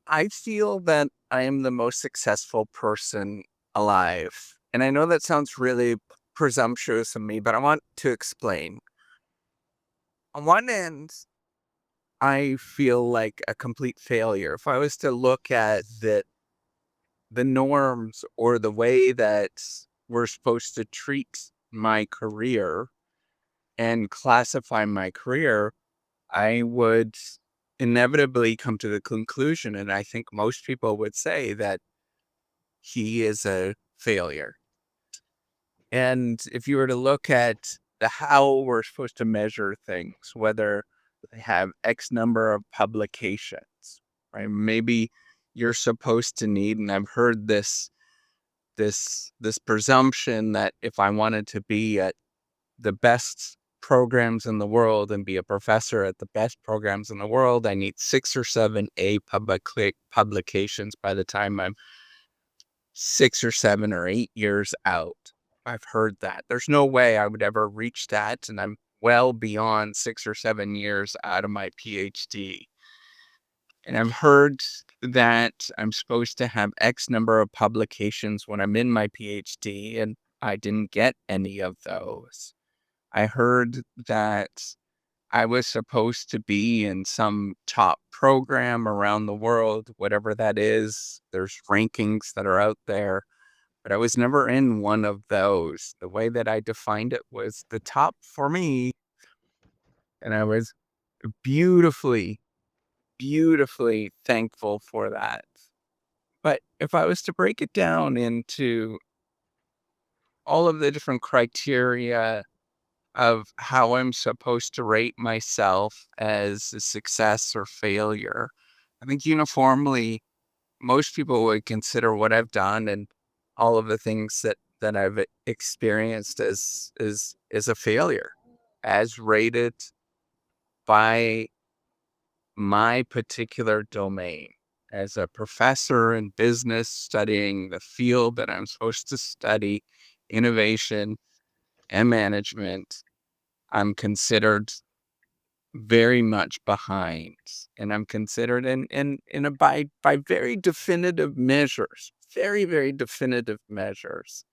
I feel that I am the most successful person alive. And I know that sounds really presumptuous of me, but I want to explain. On one end, I feel like a complete failure. If I was to look at the norms or the way that we're supposed to treat my career and classify my career, I would inevitably come to the conclusion, and I think most people would say that he is a failure. And if you were to look at the how we're supposed to measure things, whether they have X number of publications, right? Maybe you're supposed to need, and I've heard this presumption that if I wanted to be at the best programs in the world and be a professor at the best programs in the world, I need 6 or 7 publications by the time I'm 6 or 7 or 8 years out. I've heard that. There's no way I would ever reach that, and I'm well beyond 6 or 7 years out of my PhD. And I've heard that I'm supposed to have X number of publications when I'm in my PhD, and I didn't get any of those. I heard that I was supposed to be in some top program around the world, whatever that is. There's rankings that are out there, but I was never in one of those. The way that I defined it was the top for me, and I was beautifully, beautifully thankful for that. But if I was to break it down into all of the different criteria of how I'm supposed to rate myself as a success or failure, I think uniformly most people would consider what I've done and all of the things that I've experienced as a failure, as rated by my particular domain. As a professor in business studying the field that I'm supposed to study, innovation and management, I'm considered very much behind, and I'm considered in a by very definitive measures, very, very definitive measures.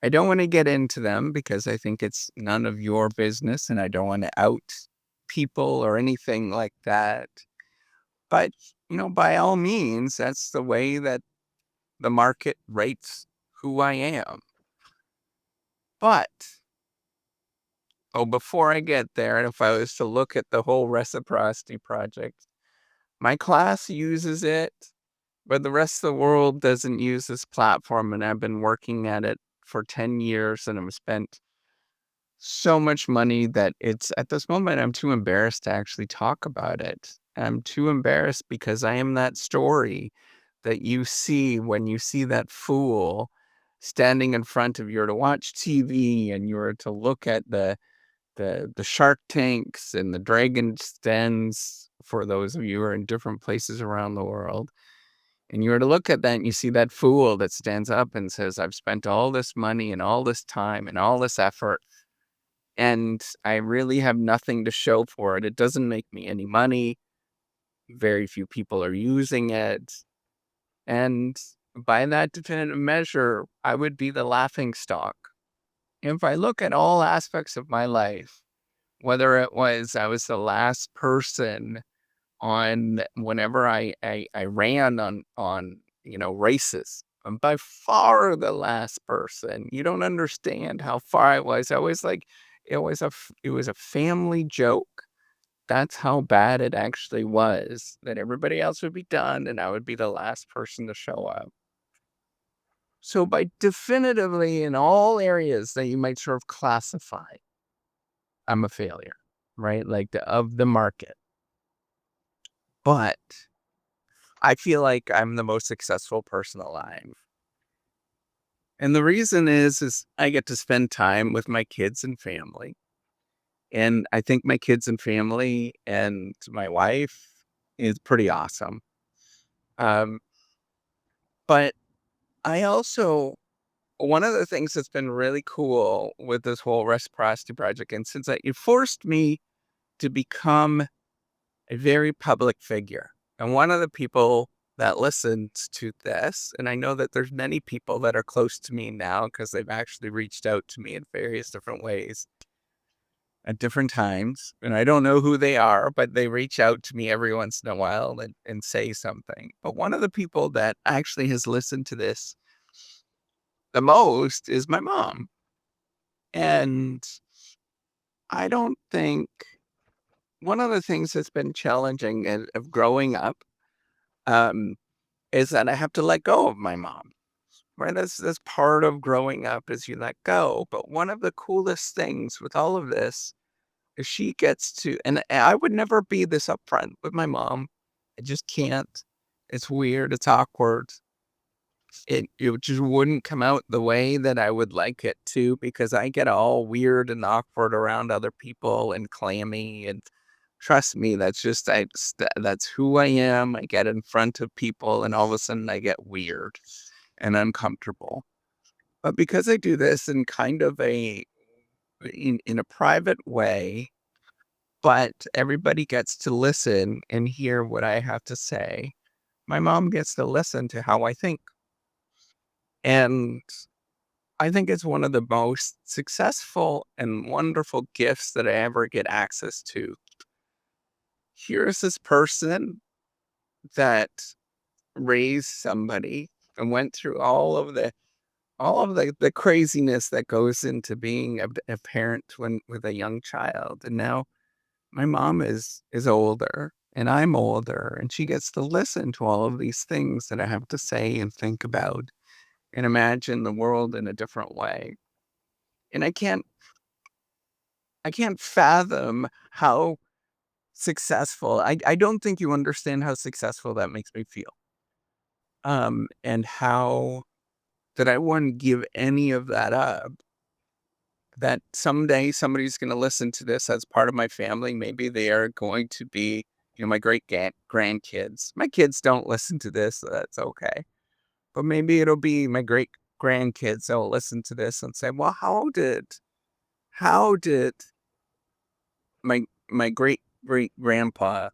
I don't want to get into them because I think it's none of your business, and I don't want to out people or anything like that. But, by all means, that's the way that the market rates who I am. But, before I get there, and if I was to look at the whole reciprocity project, my class uses it, but the rest of the world doesn't use this platform, and I've been working at it for 10 years, and I've spent so much money that it's at this moment, I'm too embarrassed to actually talk about it. I'm too embarrassed because I am that story that you see when you see that fool standing in front of you to watch TV, and you're to look at the Shark Tanks and the Dragon's Dens, for those of you who are in different places around the world. And you were to look at that and you see that fool that stands up and says, I've spent all this money and all this time and all this effort, and I really have nothing to show for it. It doesn't make me any money. Very few people are using it. And by that definitive measure, I would be the laughing stock. If I look at all aspects of my life, whether it was I was the last person on whenever I ran on races. I'm by far the last person. You don't understand how far I was. I was like, it was a family joke. That's how bad it actually was, that everybody else would be done and I would be the last person to show up. So by definitively in all areas that you might sort of classify, I'm a failure, right? Like of the market. But I feel like I'm the most successful person alive. And the reason is I get to spend time with my kids and family. And I think my kids and family and my wife is pretty awesome. Um, but I also, one of the things that's been really cool with this whole reciprocity project, and since it forced me to become a very public figure. And one of the people that listens to this, and I know that there's many people that are close to me now because they've actually reached out to me in various different ways at different times. And I don't know who they are, but they reach out to me every once in a while and say something. But one of the people that actually has listened to this the most is my mom. And I don't think one of the things that's been challenging of growing up um, is that I have to let go of my mom. Right? That's part of growing up is you let go. But one of the coolest things with all of this is she gets to, and I would never be this upfront with my mom. I just can't. It's weird. It's awkward. It just wouldn't come out the way that I would like it to because I get all weird and awkward around other people and clammy and trust me, that's just that's who I am. I get in front of people and all of a sudden I get weird and uncomfortable. But because I do this in kind of in a private way, but everybody gets to listen and hear what I have to say. My mom gets to listen to how I think. And I think it's one of the most successful and wonderful gifts that I ever get access to. Here's this person that raised somebody and went through all of the craziness that goes into being a parent when with a young child. And now my mom is older and I'm older and she gets to listen to all of these things that I have to say and think about and imagine the world in a different way. And I can't fathom how successful. I don't think you understand how successful that makes me feel. And how that I wouldn't give any of that up. That someday somebody's going to listen to this as part of my family. Maybe they are going to be, my great grandkids. My kids don't listen to this, so that's okay. But maybe it'll be my great grandkids that will listen to this and say, "Well, how did my my great great grandpa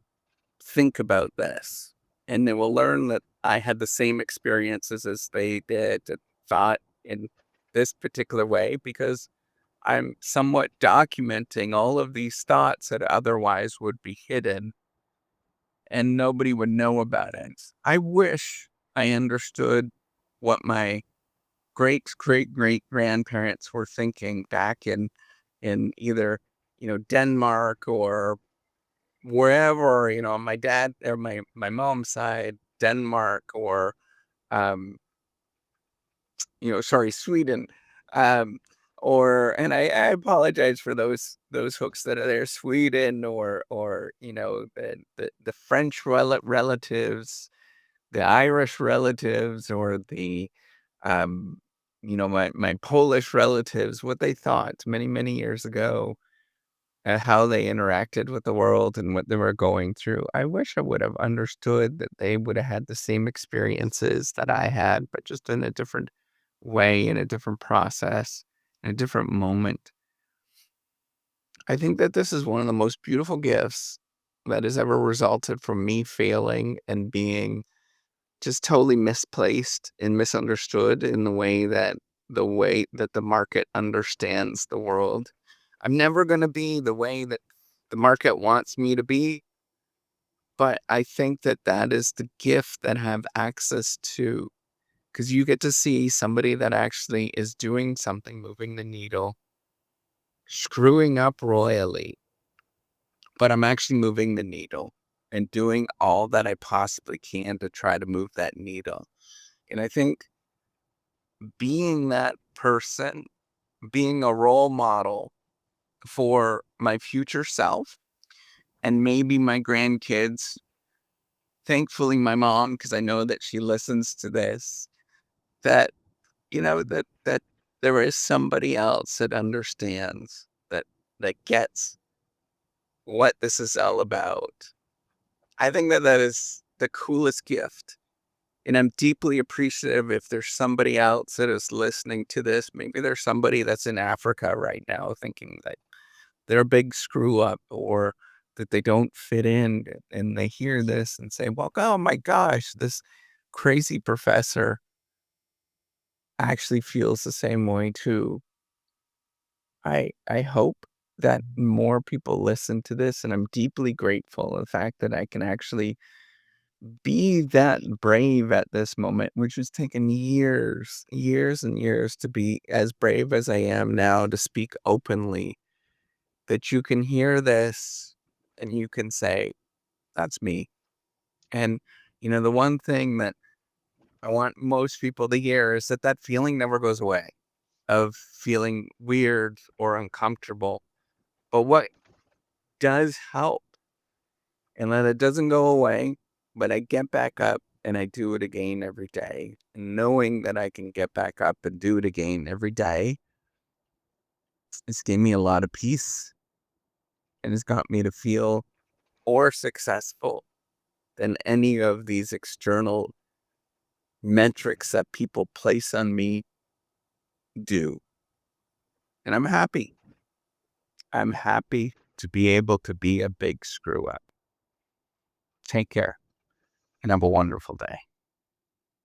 think about this?" And they will learn that I had the same experiences as they did, and thought in this particular way because I'm somewhat documenting all of these thoughts that otherwise would be hidden and nobody would know about it. I wish I understood what my great great great grandparents were thinking back in either Denmark or wherever, my dad or my mom's side, Denmark or um sorry, Sweden. Um, and I apologize for those hooks that are there, Sweden or the French relatives, the Irish relatives, or the um, my Polish relatives, what they thought many many years ago, how they interacted with the world and what they were going through. I wish I would have understood that they would have had the same experiences that I had, but just in a different way, in a different process, in a different moment. I think that this is one of the most beautiful gifts that has ever resulted from me failing and being just totally misplaced and misunderstood in the way that the market understands the world. I'm never going to be the way that the market wants me to be, but I think that that is the gift that I have access to because you get to see somebody that actually is doing something, moving the needle, screwing up royally, but I'm actually moving the needle and doing all that I possibly can to try to move that needle. And I think being that person, being a role model for my future self and maybe my grandkids, thankfully my mom, because I know that she listens to this, that, that there is somebody else that understands, that gets what this is all about. I think that that is the coolest gift. And I'm deeply appreciative if there's somebody else that is listening to this. Maybe there's somebody that's in Africa right now thinking that they're a big screw up, or that they don't fit in, and they hear this and say, well, oh my gosh, this crazy professor actually feels the same way too. I hope that more people listen to this, and I'm deeply grateful for the fact that I can actually be that brave at this moment, which has taken years, years and years to be as brave as I am now to speak openly, that you can hear this and you can say, that's me. And, the one thing that I want most people to hear is that that feeling never goes away of feeling weird or uncomfortable. But what does help, and that it doesn't go away, but I get back up and I do it again every day. And knowing that I can get back up and do it again every day, it's gave me a lot of peace, and it's got me to feel more successful than any of these external metrics that people place on me do. And I'm happy. I'm happy to be able to be a big screw up. Take care and have a wonderful day.